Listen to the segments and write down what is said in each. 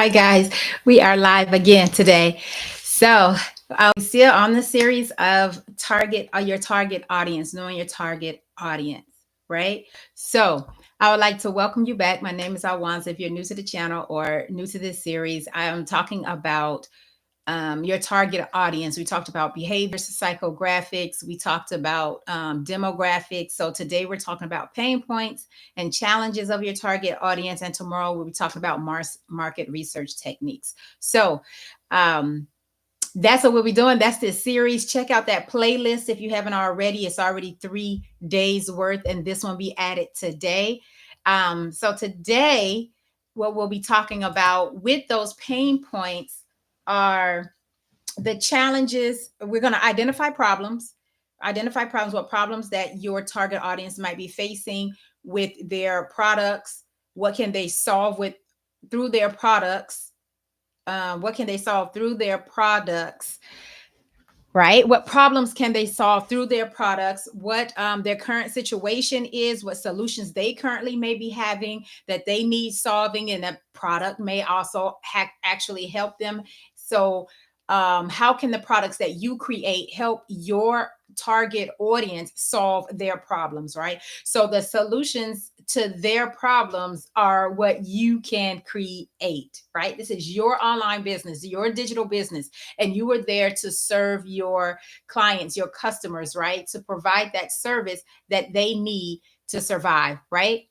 Hi, guys. We are live again today. So, still on the series of your target audience, knowing your target audience, right? So, I would like to welcome you back. My name is Alwanza. If you're new to the channel or new to this series, I am talking about your target audience. We talked about behaviors, psychographics. We talked about demographics. So today we're talking about pain points and challenges of your target audience. And tomorrow we'll be talking about market research techniques. So that's what we'll be doing. That's this series. Check out that playlist if you haven't already. It's already 3 days worth, and this one be added today. So today, what we'll be talking about with those pain points are the challenges. We're going to identify problems, what problems that your target audience might be facing with their products. What can they solve with through their products? What can they solve through their products? Right? What problems can they solve through their products? What their current situation is? What solutions they currently may be having that they need solving, and that product may also actually help them. So, how can the products that you create help your target audience solve their problems? Right. So, the solutions to their problems are what you can create. Right. This is your online business, your digital business, and you are there to serve your clients, your customers, right? To provide that service that they need to survive, right?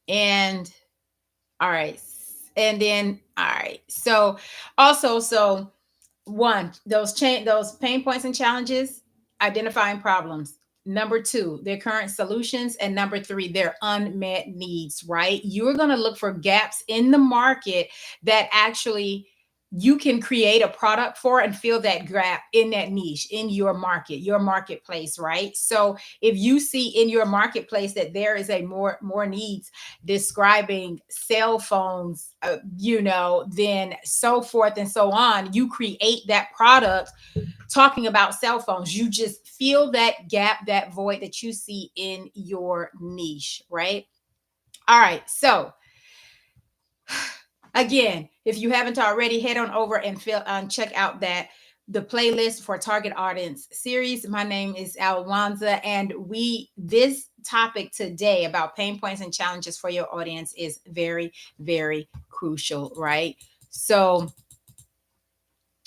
And all right. And then all right. So also, so one, those pain points and challenges, identifying problems. Number two, their current solutions. And number three, their unmet needs, right? You're going to look for gaps in the market that actually you can create a product for and fill that gap in that niche in your market, your marketplace, right? So if you see in your marketplace that there is a more needs describing cell phones, then so forth and so on, you create that product talking about cell phones. You just fill that gap, that void that you see in your niche, right? All right. So again, if you haven't already, head on over and check out the playlist for target audience series. My name is Alwanza, and this topic today about pain points and challenges for your audience is very, very crucial, right? So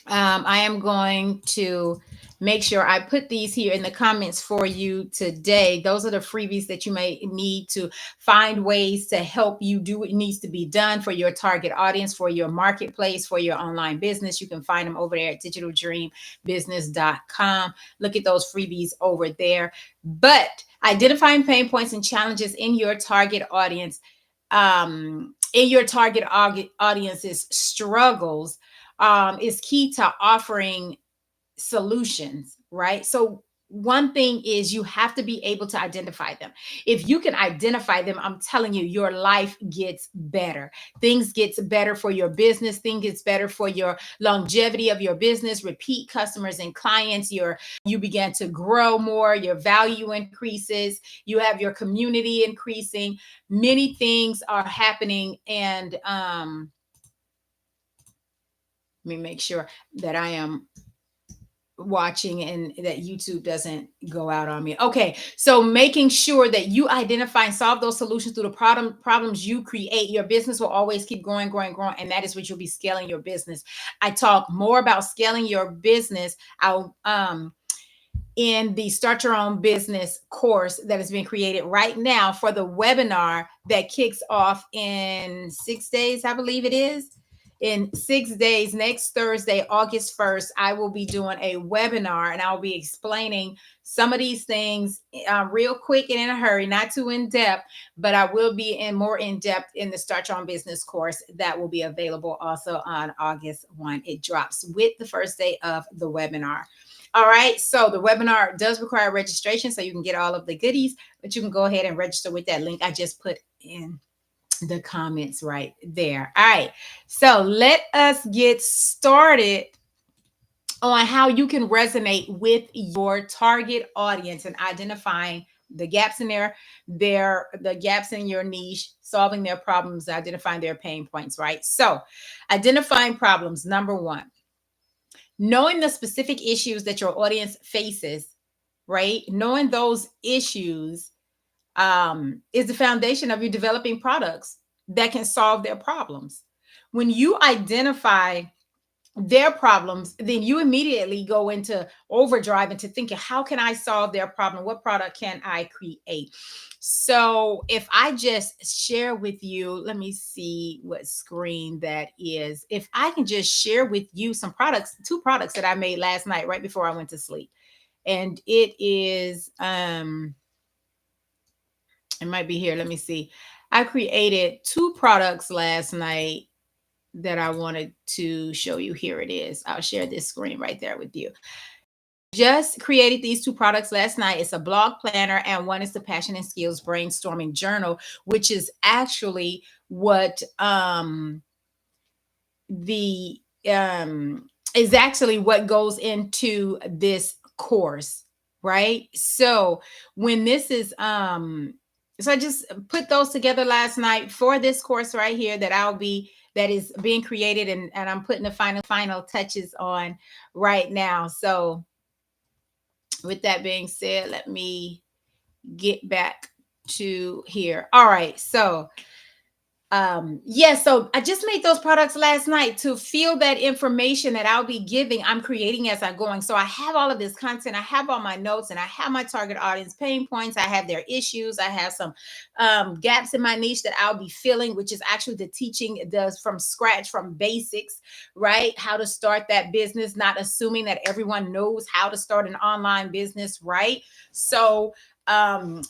I am going to make sure I put these here in the comments for you today. Those are the freebies that you may need to find ways to help you do what needs to be done for your target audience, for your marketplace, for your online business. You can find them over there at digitaldreambusiness.com. Look at those freebies over there. But identifying pain points and challenges in your target audience, audience's struggles, is key to offering solutions, right? So one thing is you have to be able to identify them. If you can identify them, I'm telling you, your life gets better. Things gets better for your business. Things gets better for your longevity of your business, repeat customers and clients. You begin to grow more. Your value increases. You have your community increasing. Many things are happening, and let me make sure that I am watching and that YouTube doesn't go out on me. Okay, so making sure that you identify and solve those solutions through the problems you create, your business will always keep growing, growing, growing, and that is what you'll be scaling your business. I talk more about scaling your business. I'll in the Start Your Own Business course that is being created right now for the webinar that kicks off in 6 days, I believe it is. In 6 days, next Thursday, August 1st, I will be doing a webinar, and I'll be explaining some of these things real quick and in a hurry, not too in depth, but I will be more in depth in the Start Your Own Business course that will be available also on August 1. It drops with the first day of the webinar. All right. So the webinar does require registration, so you can get all of the goodies, but you can go ahead and register with that link I just put in the comments right there. All right. So let us get started on how you can resonate with your target audience and identifying the gaps in the gaps in your niche, solving their problems, identifying their pain points, right? So identifying problems, number one, knowing the specific issues that your audience faces, right? Knowing those issues is the foundation of you developing products that can solve their problems. When you identify their problems, then you immediately go into overdrive into thinking, how can I solve their problem? What product can I create? So if I just share with you, let me see what screen that is. If I can just share with you some products, two products that I made last night right before I went to sleep. And it is it might be here. Let me see. I created two products last night that I wanted to show you. Here it is. I'll share this screen right there with you. Just created these two products last night. It's a blog planner, and one is the Passion and Skills Brainstorming Journal, which is actually what the is actually what goes into this course, right? So when this is so I just put those together last night for this course right here that is being created, and I'm putting the final touches on right now. So with that being said, let me get back to here. All right, so so I just made those products last night to feel that information that I'll be giving, I'm creating as I'm going. So I have all of this content, I have all my notes, and I have my target audience pain points, I have their issues, I have some gaps in my niche that I'll be filling, which is actually the teaching it does from scratch, from basics, right? How to start that business, not assuming that everyone knows how to start an online business, right? So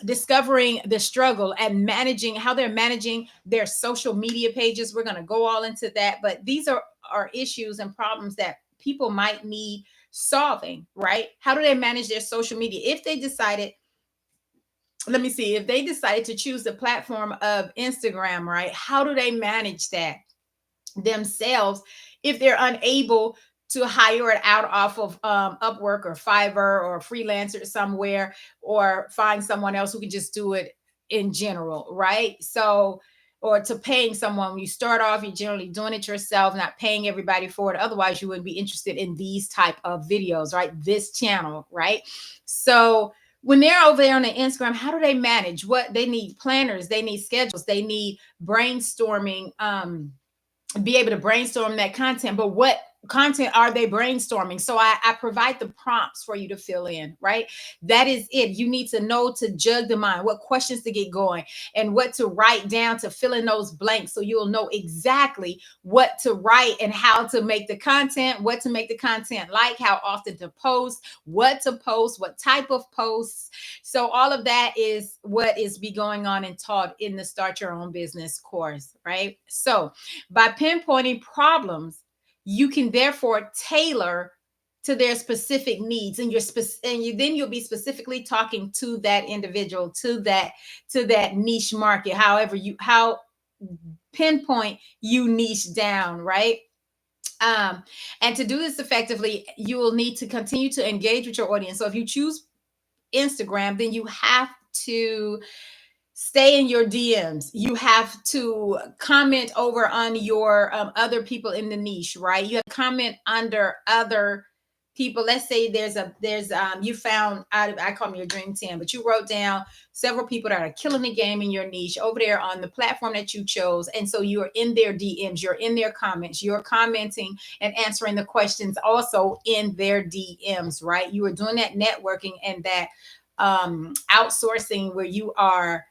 discovering the struggle and managing how they're managing their social media pages. We're going to go all into that, but these are issues and problems that people might need solving, right? How do they manage their social media? If they decided, let me see, if they decided to choose the platform of Instagram, right? How do they manage that themselves if they're unable to hire it out off of Upwork or Fiverr or freelancer somewhere, or find someone else who can just do it in general, right? So, or to paying someone. When you start off, you're generally doing it yourself, not paying everybody for it. Otherwise, you wouldn't be interested in these type of videos, right? This channel, right? So when they're over there on the Instagram, how do they manage? What they need? Planners, they need schedules, they need brainstorming, be able to brainstorm that content. But what content are they brainstorming? So I provide the prompts for you to fill in, right? That is it. You need to know to jug the mind, what questions to get going, and what to write down to fill in those blanks, so you'll know exactly what to write and how to make the content, what to make the content like, how often to post, what to post, what type of posts. So all of that is what is be going on and taught in the Start Your Own Business course, right? So by pinpointing problems, you can therefore tailor to their specific needs, and then you'll be specifically talking to that individual, to that niche market, how pinpoint you niche down, right? And to do this effectively, you will need to continue to engage with your audience. So if you choose Instagram, then you have to stay in your DMs. You have to comment over on your other people in the niche, right? You have to comment under other people. Let's say there's you found, I call them your dream 10, but you wrote down several people that are killing the game in your niche over there on the platform that you chose. And so you're in their DMs, you're in their comments, you're commenting and answering the questions also in their DMs, right? You are doing that networking and that outsourcing, where you are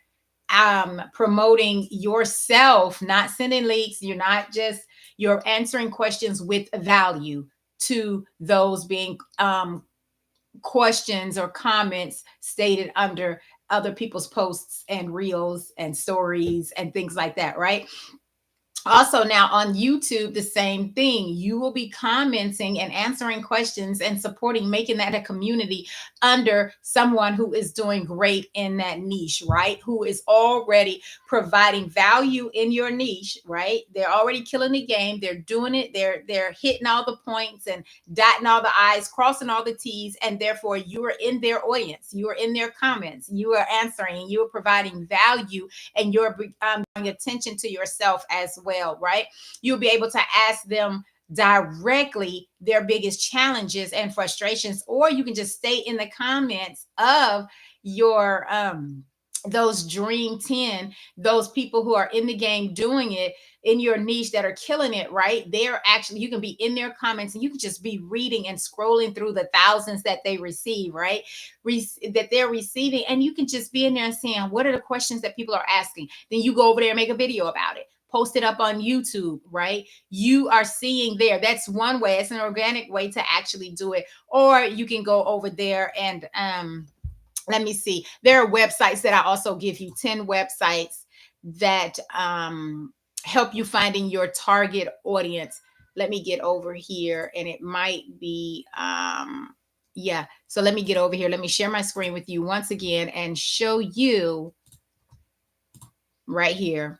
promoting yourself, not sending leaks. You're answering questions with value to those being questions or comments stated under other people's posts and reels and stories and things like that, right? Also, now on YouTube, the same thing. You will be commenting and answering questions and supporting, making that a community under someone who is doing great in that niche, right? Who is already providing value in your niche, right? They're already killing the game. They're doing it. They're hitting all the points and dotting all the I's, crossing all the T's, and therefore you are in their audience. You are in their comments. You are answering. You are providing value, and you're attention to yourself as well, right? You'll be able to ask them directly their biggest challenges and frustrations, or you can just stay in the comments of your those dream 10, those people who are in the game doing it in your niche that are killing it, right? They're actually, you can be in their comments and you can just be reading and scrolling through the thousands that they receive, right? That they're receiving, and you can just be in there and saying, what are the questions that people are asking? Then you go over there and make a video about it, post it up on YouTube, right? You are seeing there. That's one way. It's an organic way to actually do it. Or you can go over there and let me see. There are websites that I also give you 10 websites that help you finding your target audience. Let me get over here, and it might be yeah. So let me get over here. Let me share my screen with you once again and show you right here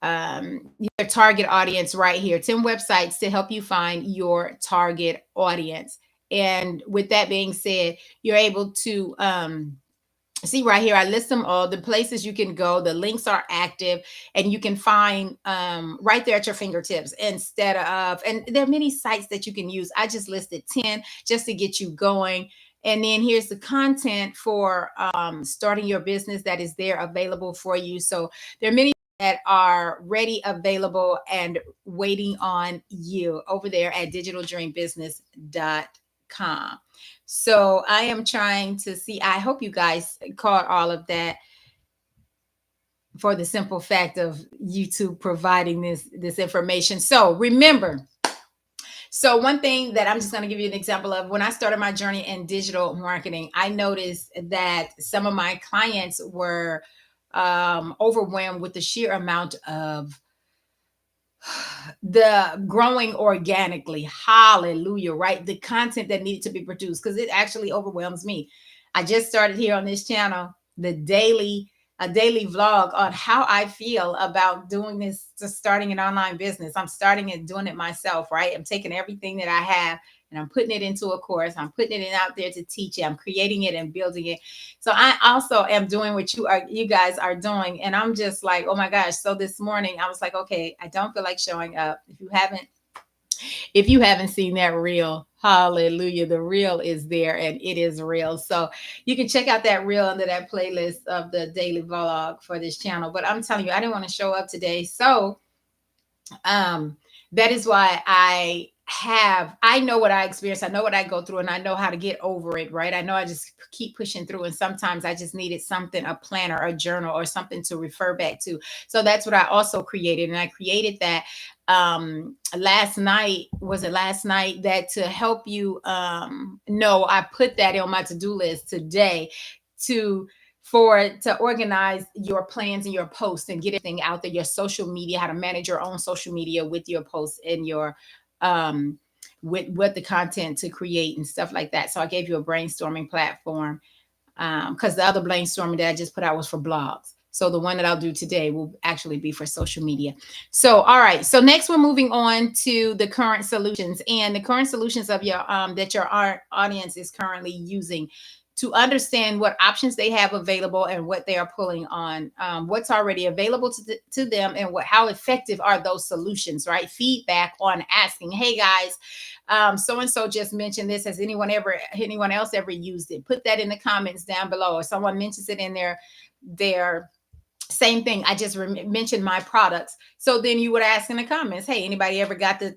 your target audience right here. 10 websites to help you find your target audience. And with that being said, you're able to see right here, I list them all, the places you can go. The links are active, and you can find right there at your fingertips instead of, and there are many sites that you can use. I just listed 10 just to get you going. And then here's the content for starting your business that is there available for you. So there are many that are ready, available, and waiting on you over there at digitaldreambusiness.com. So I am trying to see. I hope you guys caught all of that, for the simple fact of YouTube providing this information. So remember, so one thing that I'm just going to give you an example of, when I started my journey in digital marketing, I noticed that some of my clients were overwhelmed with the sheer amount of the growing organically, hallelujah, right? The content that needed to be produced, because it actually overwhelms me. I just started here on this channel the daily a daily vlog on how I feel about doing this, just starting an online business. I'm starting and doing it myself, right? I'm taking everything that I have and I'm putting it into a course. I'm putting it out there to teach it. I'm creating it and building it. So I also am doing what you guys are doing. And I'm just like, oh my gosh. So this morning I was like, okay, I don't feel like showing up. If you haven't seen that reel, hallelujah, the reel is there and it is real. So you can check out that reel under that playlist of the daily vlog for this channel. But I'm telling you, I didn't want to show up today. So um that is why I know what I experience, I know what I go through, and I know how to get over it, right? I know I just keep pushing through, and sometimes I just needed something, a planner, a journal, or something to refer back to. So that's what I also created, and I created that last night. Was it last night? That to help you know, I put that on my to-do list today to to organize your plans and your posts and get everything out there, your social media, how to manage your own social media with your posts and your um with what the content to create and stuff like that. So I gave you a brainstorming platform, because the other brainstorming that I just put out was for blogs. So the one that I'll do today will actually be for social media. So, all right. So next we're moving on to the current solutions, and the current solutions of your that your audience is currently using, to understand what options they have available and what they are pulling on, what's already available to them, and how effective are those solutions, right? Feedback on asking, hey guys, so and so just mentioned this. Has anyone else ever used it? Put that in the comments down below. Or someone mentions it in their same thing. I just mentioned my products. So then you would ask in the comments, hey, anybody ever got the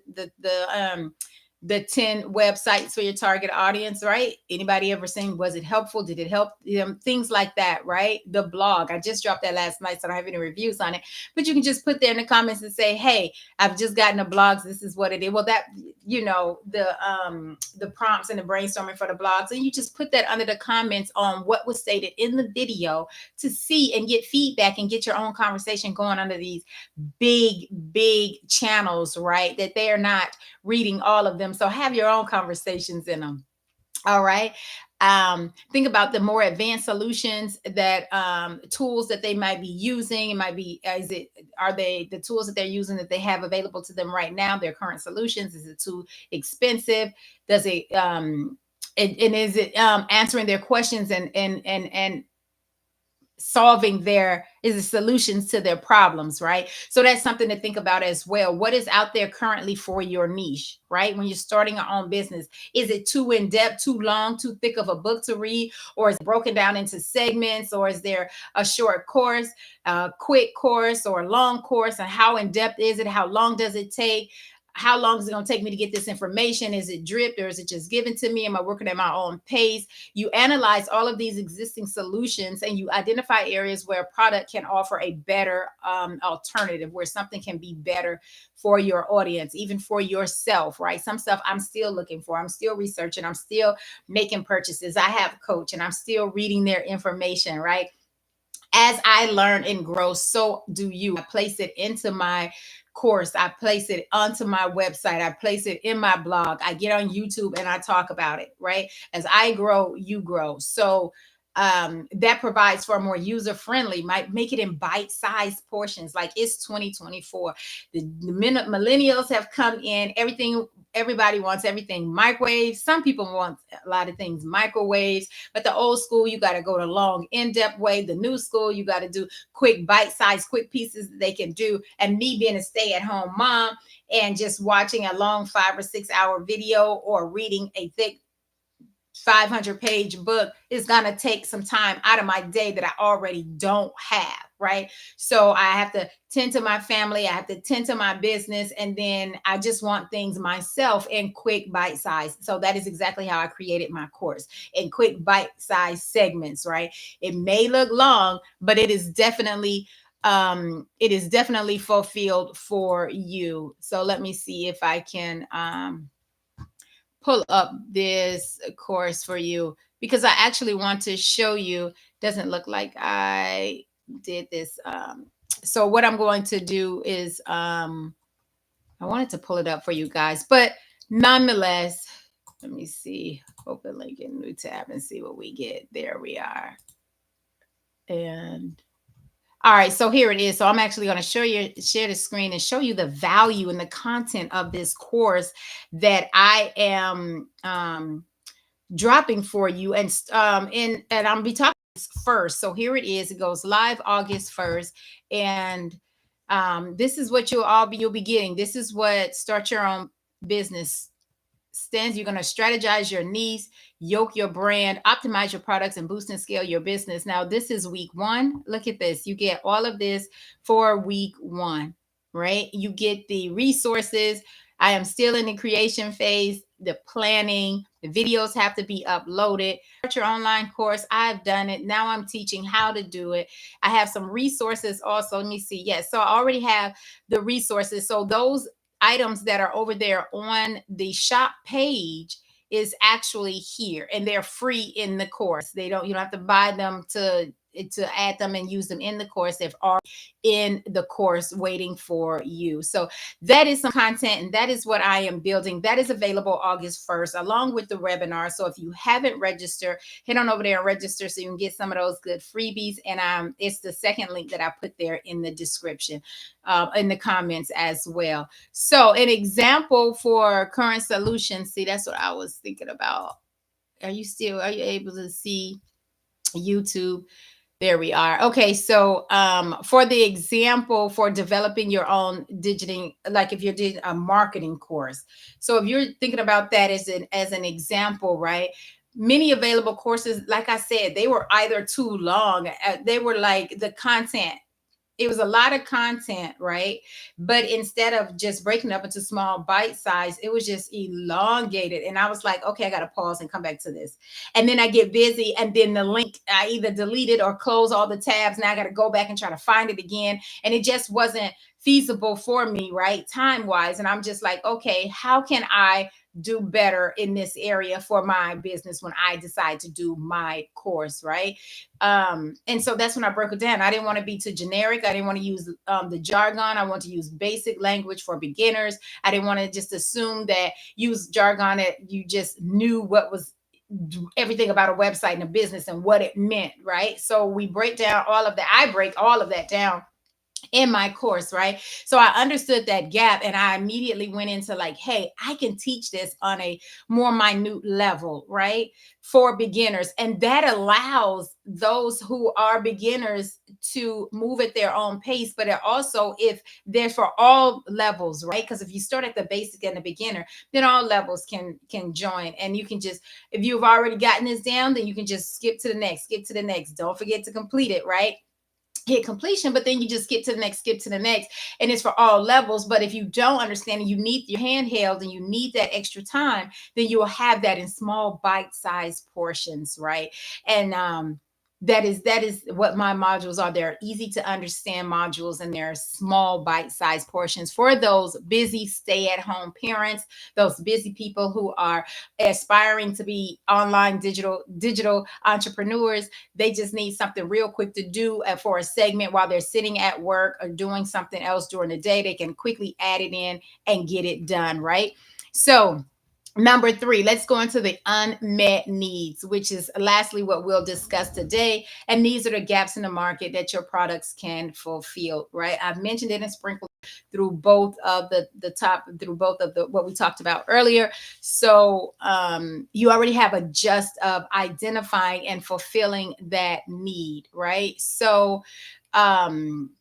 the 10 websites for your target audience, right? Anybody ever saying, was it helpful? Did it help them? Things like that, right? The blog, I just dropped that last night, so I don't have any reviews on it, but you can just put there in the comments and say, hey, I've just gotten the blogs. This is what it is. Well, that, the prompts and the brainstorming for the blogs, and you just put that under the comments on what was stated in the video to see and get feedback and get your own conversation going under these big channels, right? That they are not reading all of them. So have your own conversations in them. All right. Think about the more advanced solutions that tools that they might be using. It might be, are they the tools that they're using that they have available to them right now, their current solutions? Is it too expensive? Does it and is it answering their questions and solving their is the solutions to their problems, right? So that's something to think about as well. What is out there currently for your niche, right? When you're starting your own business, is it too in depth, too long, too thick of a book to read, or is it broken down into segments, or is there a short course, a quick course, or a long course? And how in depth is it? How long does it take? How long is it going to take me to get this information? Is it dripped, or is it just given to me? Am I working at my own pace? You analyze all of these existing solutions and you identify areas where a product can offer a better alternative, where something can be better for your audience, even for yourself, right? Some stuff I'm still looking for. I'm still researching. I'm still making purchases. I have a coach and I'm still reading their information, right? As I learn and grow, so do you. I place it into my course. I place it onto my website. I place it in my blog. I get on YouTube and I talk about it, right? As I grow, you grow. So that provides for a more user friendly, might make it in bite-sized portions. Like, it's 2024. The millennials have come in, everybody wants everything microwave. Some people want a lot of things microwaves, but the old school, you got to go the long, in-depth way. The new school, you got to do quick, bite-sized, quick pieces that they can do. And me being a stay-at-home mom and just watching a long 5 or 6 hour video or reading a thick 500-page book is going to take some time out of my day that I already don't have, right? So I have to tend to my family, I have to tend to my business, and then I just want things myself in quick bite size. So that is exactly how I created my course, in quick bite size segments, right? It may look long, but it is definitely fulfilled for you. So let me see if I can pull up this course for you, because I actually want to show you. Doesn't look like I did this. So what I'm going to do is I wanted to pull it up for you guys, but nonetheless, let me see. Open link in new tab and see what we get. There we are. And all right, so here it is. So I'm actually going to share the screen and show you the value and the content of this course that I am dropping for you. And I'm be talking first. So here it is. It goes live August 1st, and this is what you'll be getting. This is what Start Your Own Business stands. You're going to strategize your needs, yoke your brand, optimize your products, and boost and scale your business. Now, this is week 1. Look at this. You get all of this for week 1, right? You get the resources. I am still in the creation phase, the planning. The videos have to be uploaded. Start your online course. I've done it. Now I'm teaching how to do it. I have some resources also. Let me see. Yes. So I already have the resources. So those items that are over there on the shop page is actually here, and they're free in the course. You don't have to buy them to add them and use them in the course. They've already in the course waiting for you. So that is some content, and that is what I am building. That is available August 1st along with the webinar. So if you haven't registered, head on over there and register so you can get some of those good freebies. And it's the second link that I put there in the description, in the comments as well. So an example for current solutions. See, that's what I was thinking about. Are you able to see YouTube? There we are. Okay, so for the example for developing your own digital, like if you're doing a marketing course. So if you're thinking about that as an example, right? Many available courses, like I said, they were either too long. They were like the content it was a lot of content, right? But instead of just breaking up into small bite size, it was just elongated. And I was like, okay, I got to pause and come back to this. And then I get busy, and then the link, I either delete it or close all the tabs. Now I got to go back and try to find it again. And it just wasn't feasible for me, right? Time wise. And I'm just like, okay, how can I do better in this area for my business when I decide to do my course, right? And so that's when I broke it down. I didn't want to be too generic. I didn't want to use the jargon. I want to use basic language for beginners. I didn't want to just assume that use jargon that you just knew what was everything about a website and a business and what it meant, right? So we break down all of that. I break all of that down in my course, right? So I understood that gap, and I immediately went into like, hey, I can teach this on a more minute level, right? For beginners. And that allows those who are beginners to move at their own pace, but it also, if they're for all levels, right? Because if you start at the basic and the beginner, then all levels can join. And you can just, if you've already gotten this down, then you can just skip to the next, skip to the next. Don't forget to complete it, right? Hit completion, but then you just skip to the next, skip to the next, and it's for all levels. But if you don't understand and you need your handheld and you need that extra time, then you will have that in small bite-sized portions, right? And that is what my modules are. They're easy to understand modules, and they're small bite-sized portions for those busy stay-at-home parents, those busy people who are aspiring to be online digital entrepreneurs. They just need something real quick to do for a segment while they're sitting at work or doing something else during the day. They can quickly add it in and get it done, right? So number three, let's go into the unmet needs, which is lastly what we'll discuss today. And these are the gaps in the market that your products can fulfill, right? I've mentioned it and sprinkled through both of through both of the what we talked about earlier. So you already have a just of identifying and fulfilling that need, right? So um,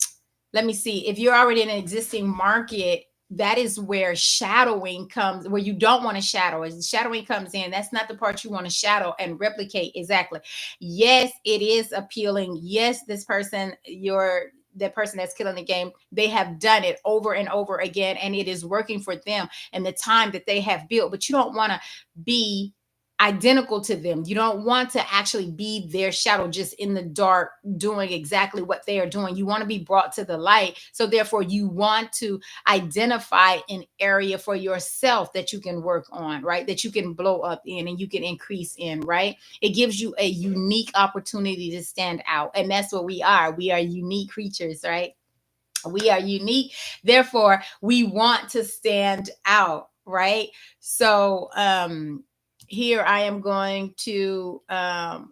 let me see, if you're already in an existing market, that is where shadowing comes, where you don't want to shadow. As shadowing comes in, that's not the part you want to shadow and replicate. Exactly. Yes, it is appealing. Yes, this person, the person that's killing the game, they have done it over and over again, and it is working for them and the time that they have built. But you don't want to be identical to them. You don't want to actually be their shadow, just in the dark doing exactly what they are doing. You want to be brought to the light. So therefore you want to identify an area for yourself that you can work on, right? That you can blow up in and you can increase in, right? It gives you a unique opportunity to stand out. And that's what we are. We are unique creatures, right? We are unique. Therefore, we want to stand out, right? So, here I am going to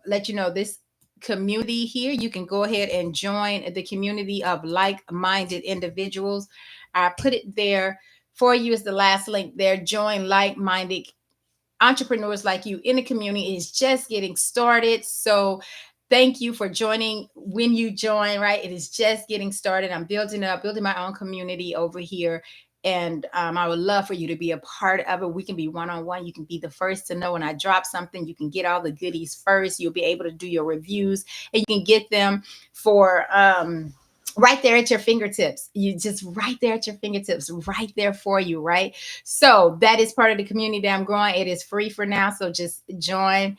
let you know this community here. You can go ahead and join the community of like-minded individuals. I put it there for you as the last link there. Join like-minded entrepreneurs like you in the community. Is just getting started. So thank you for joining when you join, right? It is just getting started. I'm building my own community over here. And I would love for you to be a part of it. We can be one-on-one. You can be the first to know when I drop something. You can get all the goodies first. You'll be able to do your reviews, and you can get them for right there at your fingertips. You just right there at your fingertips, right there for you, right? So that is part of the community that I'm growing. It is free for now. So just join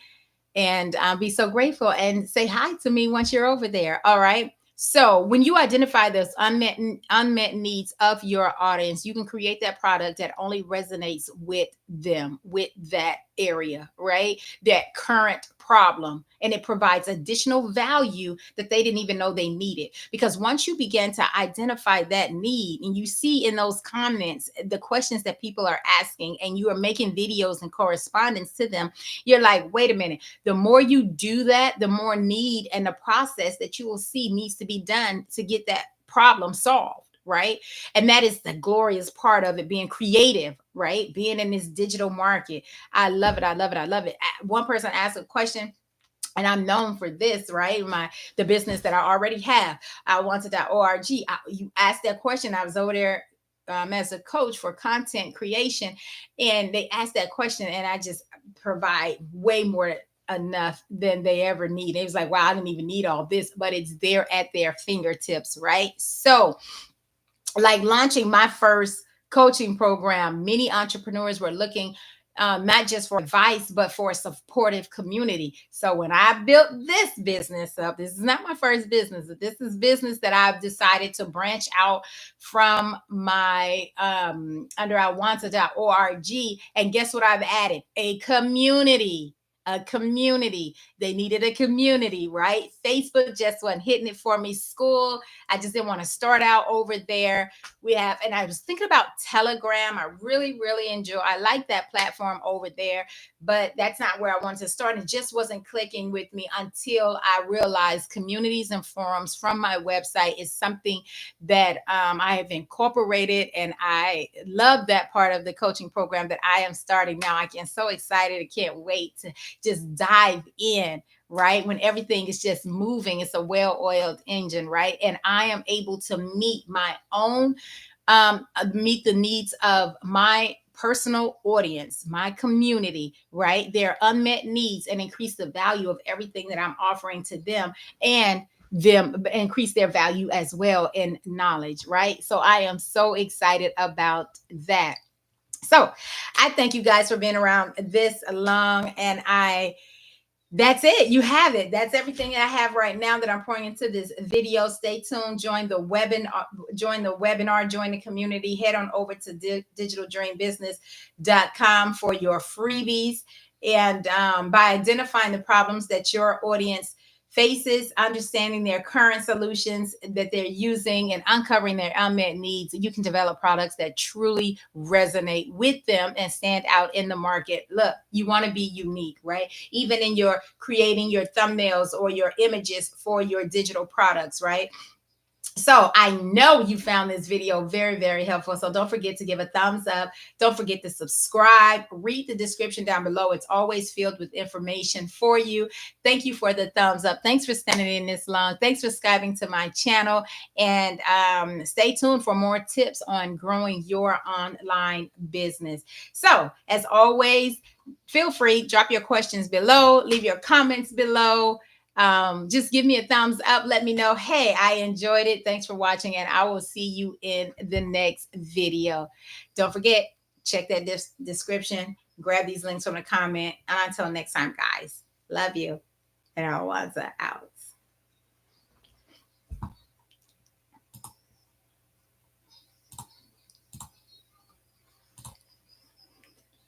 and be so grateful and say hi to me once you're over there. All right. So when you identify those unmet needs of your audience, you can create that product that only resonates with them, with that area, right? That current problem, and it provides additional value that they didn't even know they needed. Because once you begin to identify that need, and you see in those comments the questions that people are asking, and you are making videos and correspondence to them, you're like, wait a minute. The more you do that, the more need and the process that you will see needs to be done to get that problem solved, right? And that is the glorious part of it, being creative, right? Being in this digital market. I love it. I love it. I love it. One person asked a question, and I'm known for this, right? The business that I already have, I wanted.org. You asked that question. I was over there as a coach for content creation, and they asked that question, and I just provide way more enough than they ever need. It was like, wow, I didn't even need all this, but it's there at their fingertips, right? So, like launching my first coaching program, many entrepreneurs were looking not just for advice, but for a supportive community. So when I built this business up, this is not my first business. This is business that I've decided to branch out from my under Awanza.org. And guess what I've added? A community. A community. They needed a community, right? Facebook just wasn't hitting it for me. School, I just didn't want to start out over there. We have, and I was thinking about Telegram. I really enjoy, I like that platform over there, but that's not where I wanted to start. It just wasn't clicking with me until I realized communities and forums from my website is something that I have incorporated, and I love that part of the coaching program that I am starting now. I get so excited. I can't wait to just dive in, right? When everything is just moving, it's a well-oiled engine, right? And I am able to meet my own, meet the needs of my personal audience, my community, right? Their unmet needs, and increase the value of everything that I'm offering to them, and them increase their value as well in knowledge, right? So I am so excited about that. So I thank you guys for being around this long, and that's it. You have it. That's everything I have right now that I'm pouring into this video. Stay tuned. Join the webinar. Join the community. Head on over to digitaldreambusiness.com for your freebies. And by identifying the problems that your audience faces, understanding their current solutions that they're using, and uncovering their unmet needs, you can develop products that truly resonate with them and stand out in the market. Look, you want to be unique, right? Even in your creating your thumbnails or your images for your digital products, right? So I know you found this video very helpful. So don't forget to give a thumbs up. Don't forget to subscribe. Read the description down below. It's always filled with information for you. Thank you for the thumbs up. Thanks for standing in this long. Thanks for subscribing to my channel. And stay tuned for more tips on growing your online business. So as always, feel free, drop your questions below, leave your comments below. Just give me a thumbs up. Let me know, hey, I enjoyed it. Thanks for watching, and I will see you in the next video. Don't forget, check that description. Grab these links from the comment. And until next time, guys, love you. And I was out.